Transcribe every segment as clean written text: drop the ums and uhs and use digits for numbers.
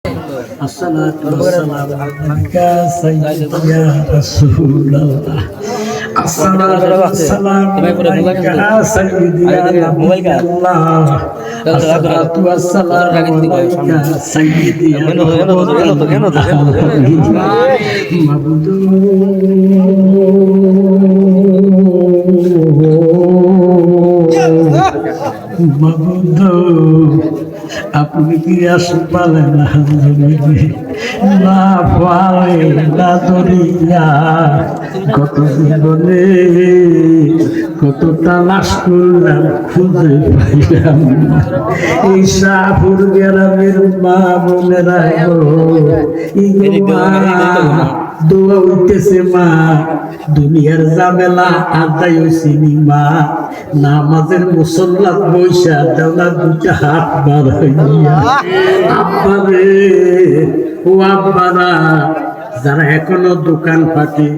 الصلاة والسلام عليك سيدي يا رسول الله. الصلاة والسلام عليك سيدي يا نبي الله. الصلاة والسلام عليك سيدي يا মাবুদ আপনি কি আসপালেন না পারে না দরিয়া কত জীবনে কত তালাশ করলাম খুঁজে পাইলাম এই শাহপুর গ্রামের মা বোনেরা দোয়া উঠতেছে মা দুনিয়ার ঝামেলা আদায় হইছিনি মা নামাজের মুসল্লাত বৈশা দেওয়া দুটা হাত বার হইয়া আব্বারে ও আব্বারা যারা এখনো দোকান পাটে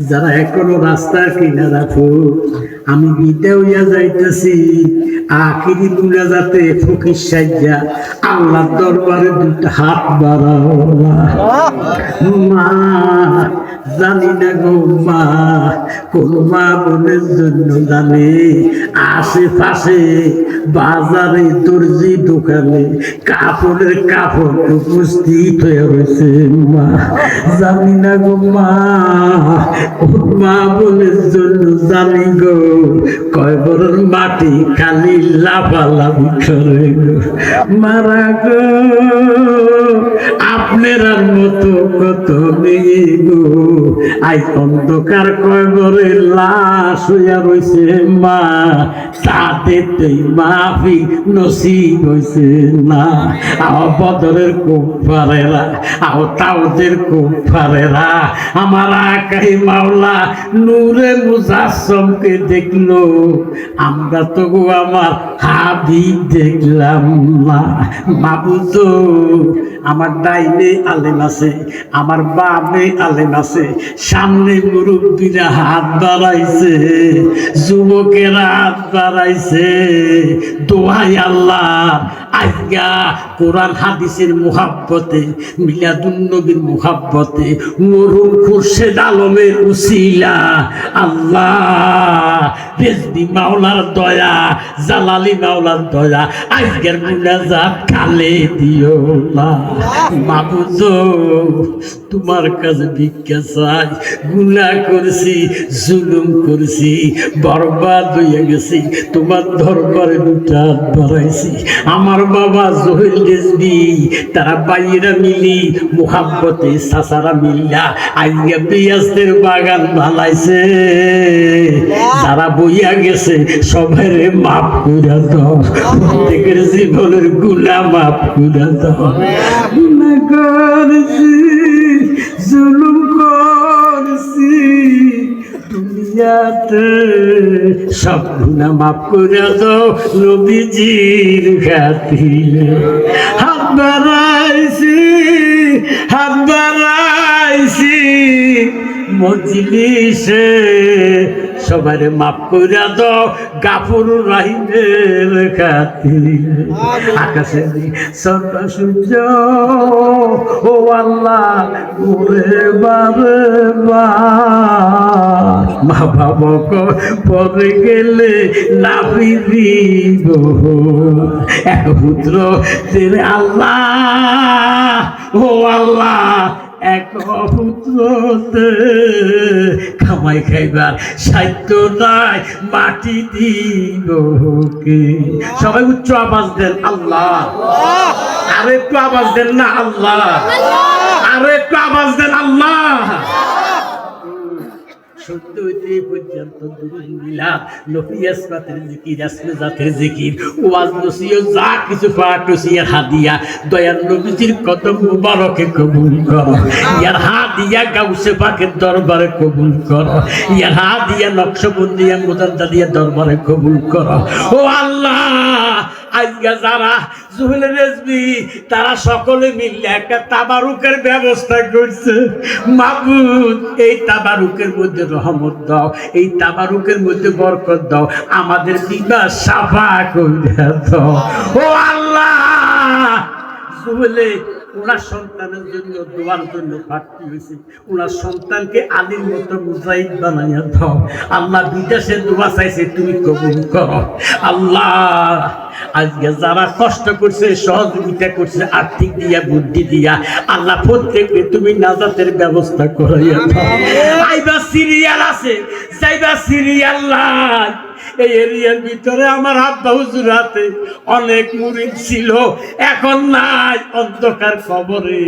যারা এখনো রাস্তার কিনারা ফুল আমি বিদায় হইয়া যাইতেছি আখিরি দুলা যাতে ফকির সাজ্জা আল্লাহর দরবারে দুটা হাত বাড়াও মা জানি না গো মা কোন মা বোনের জন্য জানে আশেপাশে বাজারে দর্জি দোকানে কাপড়ের কাপড় উপস্থিত হয়ে রয়েছে মা জানি না গো মা মা বোনের জন্য জানি গো কয় বড় মাটি খালি লাফালাফি করে গো মারা গো আপনার মতো কত মেয়ে গো আজ অন্ধকার কয়বরে লাশ হইয়া রয়েছে মা তাতেই মাফি নসিব হয়েছে না আও বদরের কুফারেরা আও তাওদের কুফারেরা আমার আকাই মাওলা নূরে মুজাসসমকে দেখলো আমরা তো গো আমার হাবিব দেখলাম না মাবুদ আমার ডাইনে আলেম আছে আমার বামে আলেম আছে সামনে মুরব্বীরা হাত বাড়াইছে যুবকেরা হাত বাড়াইছে দোহাই আল্লাহ আজকা কোরআন হাদিসের মুহাব্বতে মিলাদুন নবীর মুহাব্বতে মরহুম খুরশেদ আলমের উসিলা আল্লাহ রেজবি মাওলার দয়া জালালি মাওলার দয়া আজকের মুনাজাত কালে দিও না মাবুদ তোমার কাছে ভিক্ষা চাই গুনাহ করছি জুলুম করছি বরবাদ হয়ে গেছি তোমার দরবারে দুটা হাত বাড়াইছি আমার বাবা জহির রেজবি তারা বাইরা মিলি মুহাব্বতে সাসারা মিল্লা আজকে পেঁয়াজের বাগান ভালাইছে যারা বইয়া গেছে সবাইরে মাফ করে দাও প্রত্যেকের জীবনের গুনাহ মাফ করে দাও গুনাহ করছি জুলুম করছি দুনিয়াতে সব গুনাহ মাফ করে দাও নবীজির খাতিরে হাত বাড়াইছি মজলিসে সবারে মাফ করে দাও গাফুর রাহিমের খাতিরে আকাশে সর্বা সূর্য ও আল্লাহ ওরে বারে মা বাবক পরে গেলে না ফিরিব এক পুত্র তেরে আল্লাহ ও আল্লাহ এক পুত্রতে খামাই খাইবার সাধ্য নাই মাটি দিব কে সবাই উচ্চ আওয়াজ দেন আল্লাহ আর একটু আওয়াজ দেন না আল্লাহ আর একটু আওয়াজ দেন আল্লাহ সত্য হইতে পর্যন্ত দুরুমিলা নফিয়াস পাতের জিকির আসলে জাতের জিকির ওয়াজ নসিহত যা কিছু পাঠ নসিহত হাদিয়া দয়ার নবীজির কদম মুবারকে কবুল করো ইয়ার হাদিয়া গাউসে পাকের দরবারে কবুল করো ইয়ার হাদিয়া নকশবন্দিয়া মুজাদ্দাদিয়া দরবারে কবুল করো ও আল্লাহ আজকে যারা জহির রেজবি তারা সকলে মিলে একটা তাবারুকের ব্যবস্থা করছে মাবুদ এই তাবারুকের মধ্যে রহমত দাও এই তাবারুকের মধ্যে বরকত দাও আমাদের বিবাহ সাফা করে দাও ও আল্লাহ বলে ওনার সন্তানের জন্য দোয়ার জন্য প্রার্থী হয়েছে, ওনার সন্তানকে আলীর মতো মুজাহিদ বানাইয়া দাও। আল্লাহ বিদেশে দোয়া চাইছে, তুমি কবুল করো। আল্লাহ আজকে যারা কষ্ট করছে, সহযোগিতা করছে আর্থিক দিয়া, বুদ্ধি দিয়া, আল্লাহ প্রত্যেককে তুমি নাজাতের ব্যবস্থা করাইয়া দাও। আইবা সিরিয়াল আছে, যাইবা সিরিয়াল নাই। এই এরিয়ার ভিতরে আমার আব্বা হুজুর হাতে অনেক মুরিদ ছিল, এখন নাই, অন্ধকার কবরে।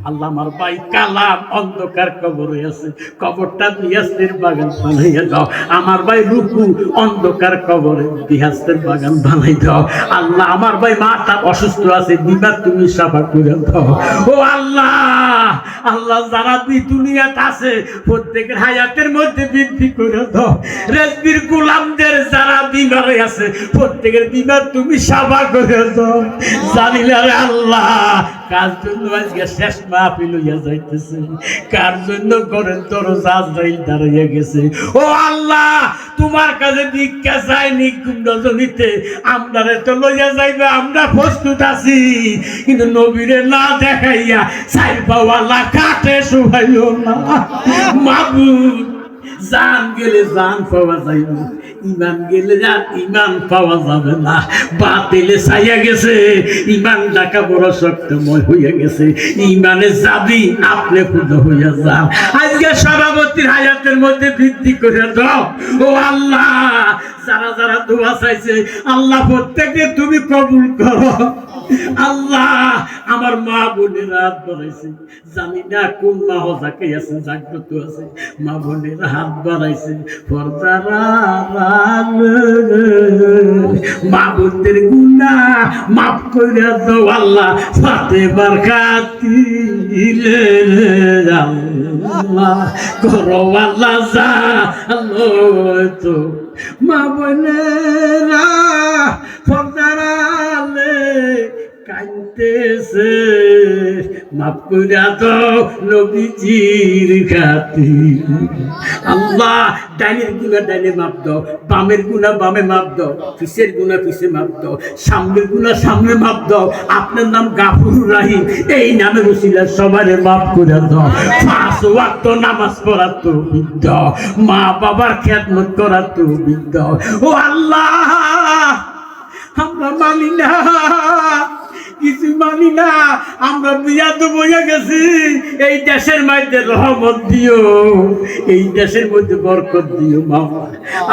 আল্লাহ আমার ভাই কালাম অন্ধকার কবরে আছে, কবরটা বিহাস্তের বাগান বানাইয়া দাও। আমার ভাই রুকু অন্ধকার কবরে বিহাস্তের বাগান বানাই দাও। আল্লাহ আমার ভাই মাথা অসুস্থ আছে, বিমার তুমি সাফা করে দাও। ও আল্লাহ, আল্লাহ যারা দুনিয়াতে আছে প্রত্যেকের হায়াতের মধ্যে বৃদ্ধি করে দাও। রেজবির গোলামদের যারা বিমারে আছে প্রত্যেকের বিমার তুমি সাফা করে দাও। জানিলে আল্লাহ কার জন্য আজকে শেষ মাহফিল হইয়া যাইতেছে, কার জন্য করেন দরজা আজরাইল দাঁড়াইয়া গেছে। ও আল্লাহ, তোমার কাছে ভিক্ষা চাই নিকুম রজনীতে, আমরারে তো লইয়া যাইবে, আমরা প্রস্তুত আছি, কিন্তু নবীরে না দেখাইয়া চাই পাওয়ালা কাটে শুভাইও না। মাবুদ, জান গেলে জান পাওয়া যাইব, ইমান গেলে আর ইমান পাওয়া যাবে না। বাতিলে ছাইয়া গেছে, ইমান ডাকা বড় শক্তময় হইয়া গেছে। ইমানে যাবি আপনি খুদ হইয়া যান। আজকে সভাপতির হায়াতের মধ্যে বৃদ্ধি করে দাও। ও আল্লাহ, যারা যারা দোয়া চাইছে আল্লাহ প্রত্যেকে তুমি কবুল করো। আল্লাহ আমার মা বোনের হাত বাড়াইছে, জানি না কোন মা হজাকে আছে, জাগ্রত আছে, মা বোনের হাত বাড়াইছে। পর্দারা মা বোনদের গুনাহ মাফ করে দাও আল্লাহ, ফাতেমার খাতিরে আল্লাহ করো আল্লাহ যা তো মা বোনেরা পর্দারা কাঁদতেছে, মাফ কইরা দাও নবীজির খাতির। আল্লাহ ডাইনের গুনাহ ডাইনে মাফ দাও, বামের গুনাহ বামে মাফ দাও, পিছের গুনাহ পিছে মাফ দাও, সামনের গুনাহ সামনে মাফ দাও। আপনার নাম গাফুরুর রহিম, এই নামের উসিলায় সবারে মাফ করে দাও। 5 ওয়াক্ত নামাজ পড়া তৌফিক দাও, মা বাবার খেদমত করা তৌফিক দাও। ও আল্লাহ, আমরা মানি না, কিছু মানি না, আমরা বিয়া তো বইয়া গেছি। এই দেশের মধ্যে রহমত দিও, এই দেশের মধ্যে বরকত দিও মামা।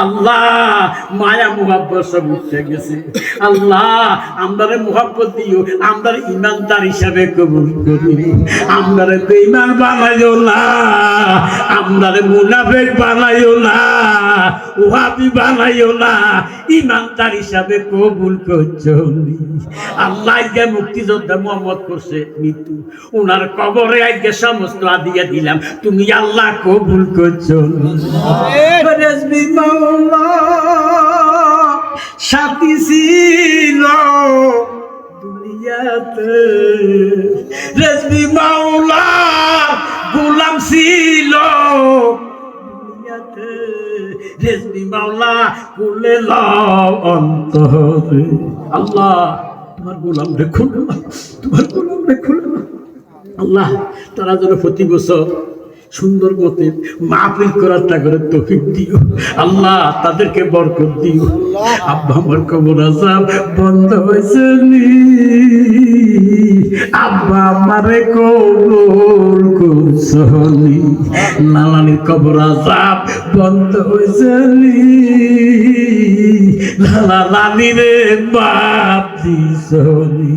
আল্লাহ মায়া মুহাব্বত সব উঠে গেছে। আল্লাহ আমরারে মুহাব্বত দিও, আমরা ইমানদার হিসাবে কবুল করি। আমরারে বেঈমান বানাইও না, আমরারে মুনাফিক বানাইও না, ওহাবি বানাইও না, ইমানদার হিসাবে কবুল করছো। আল্লাহ মুক্তিযোদ্ধা মোহাম্মদ করছে মৃত্যু, ওনার কবরে আজকে সমস্ত আদিয়া দিলাম, তুমি আল্লাহ কবুল করছো। সাথী ছিল দুনিয়াতে, রেজবি মাওলা গোলাম ছিল দুনিয়াতে, রেজবি মাওলা কুলে লাও অন্তরে। আল্লাহ তোমার গোলাম রেখো না, তোমার গোলাম রেখো না। আল্লাহ তারা যেন প্রতি বছর সুন্দর মতে মাহফিল করার টাকার তৌফিক দিও। আল্লাহ তাদেরকে বরকত দিও। আব্বা আমার কবর আযাব বন্ধ হয়েছে, আব্বা আমারে কবুল করছনি, নানানির কবর আযাব বন্ধ হয়েছে, নানা নানিরে বাপ দিছনি।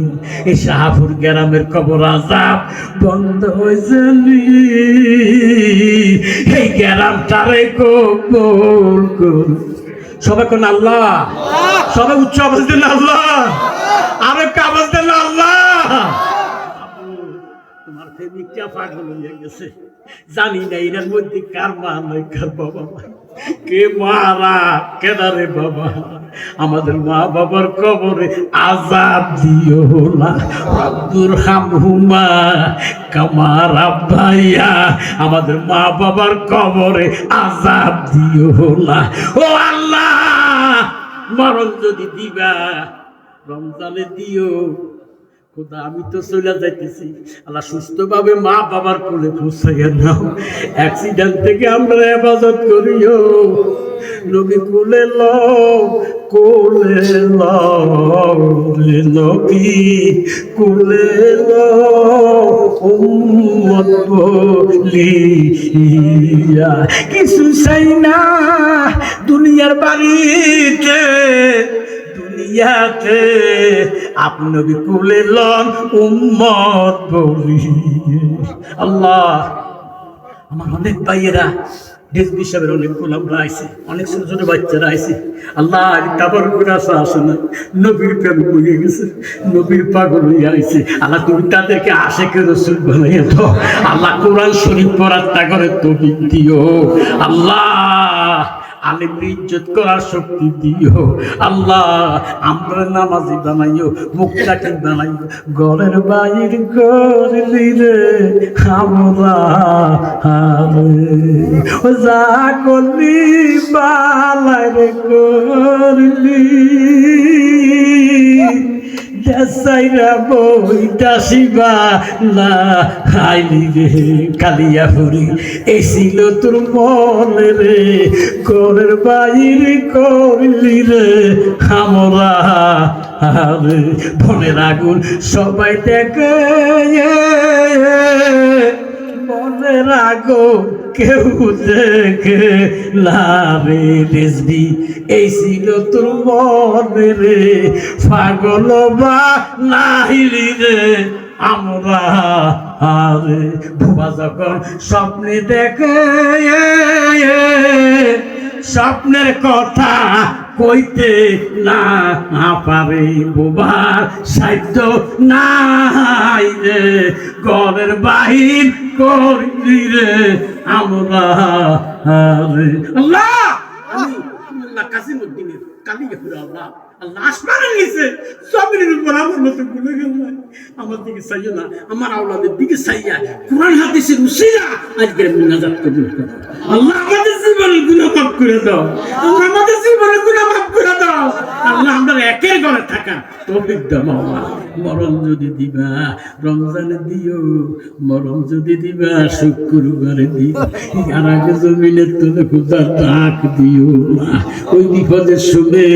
এই শাহপুর গ্রামের কবর আযাব বন্ধ হয়েছে, এই গ্রামটারে কবুল কর। সবাই কোন আল্লাহ, সবাই উচ্চ আওয়াজ দেন আল্লাহ, আরো আওয়াজ দেন আল্লাহ। তোমার প্রেমিকটা পাগল হয়ে গেছে, জানি না এর মধ্যে কার মা নয় কার বাবা, কে মারা কেদারে বাবা। আমাদের মা বাবার কবরে আযাব দিও না, আব্দুর হামহুমা কামার আব্বাইয়া। আমাদের মা বাবার কবরে আযাব দিও না। ও আল্লাহ, মরণ যদি দিবা রমজানে দিও, খোদা আমি তো চলে যাইতেছি, আল্লাহ সুস্থভাবে মা বাবার কোলে পৌঁছাইয়া নাও, অ্যাক্সিডেন্ট থেকে আমরা হেফাজত করিও। নবী কোলে লও, কোলে লও রে নবী, কোলে লও উম্মত বলিয়া। কিছু চাই না দুনিয়ার বাড়িতে, দুনিয়াতে আপনি নবী কোলে লন উম্মত বলিয়া। আল্লাহ, আমার অনেক ভাইয়েরা দেশ হিসাবের অনেক গোলামরা আইছে, অনেক ছোট ছোট বাচ্চারা আইছে। আল্লাহ কাবার করে আসে না, নবীর প্রেম হয়ে গেছে, নবীর পাগল হয়ে আইছে। আল্লাহ তুমি তাদেরকে আশেকে রসুল বানাইয়া দাও। আল্লাহ কোরআন শরীফ পড়ার করে তৌফিক দিও। আল্লাহ আলেমকে ইজ্জত করার শক্তি দিও। আল্লাহ আমরা নামাজি বানাইও, মুক্তাকিন বানাইও। ঘরের বাইর করলি রে আমরা যা করলি বালাই রে করলি, দেশাইরা বইটা শিবা না খাইলি রে কালিয়া ফুরি। এই ছিল তোর মনে রে, ঘরের বাইর করলি রে আমরা রে। বনের আগুন সবাই দেখে, বনের আগুন কেউ দেখে লাভে রেসবি। এই ছিল তোর মনে রে, পাগল বা নাহিলি রে আমরা রে। ভুয়া যখন স্বপ্নে দেখে, স্বপ্নের কথা কইতে না পারে, বোবার সাহিত্য নাই রে। ঘরের বাহির করলি রে আমরা রে। আল্লাহ আমি আব্দুল্লাহ কাসিমউদ্দিনের কালিয়াপুর, আল্লাহ আল্লাহ আসমানের নিচে জমিনের উপর আমার মতো গুলো গেল। আমার দিকে চাইও না, আমার আওলাদের দিকে চাইয়া কোরআন হাদিসের উসিলা আজকে মুনাজাত কবুল করো। আল্লাহ আমাদের জীবনের গুনাহ মাফ করে দাও, আল্লাহ আমাদের জীবনের গুনাহ মাফ করে দাও। আল্লাহ আমরা একের ঘরে থাকা তৌফিক দাও। আল্লাহ মরণ যদি দিবা রমজানে দিও, মরণ যদি দিবা শুক্রবারে দিও, আর আগে জমিনের তোলে খোদার ডাক দিও। ওই বিপদের সময়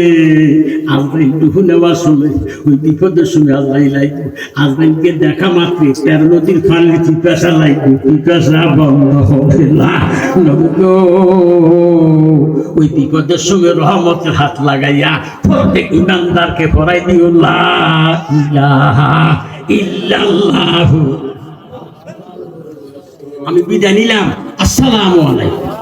আজরাইল দুহু নেওয়ার সময়, ওই বিপদের সময় আজরাইল লাগবে। আজরাইলকে দেখা মাত্র 13 নদীর পানি পিপাসা লাগবে, পিপাসা বন্ধ হবে না। ওই বিপদের সময় রহমতের হাত লাগাইয়া প্রত্যেক ইমানদারকে পড়াই দিও লা ইলাহা ইল্লাল্লাহু। আমি বিদায় নিলাম। আসসালামু আলাইকুম।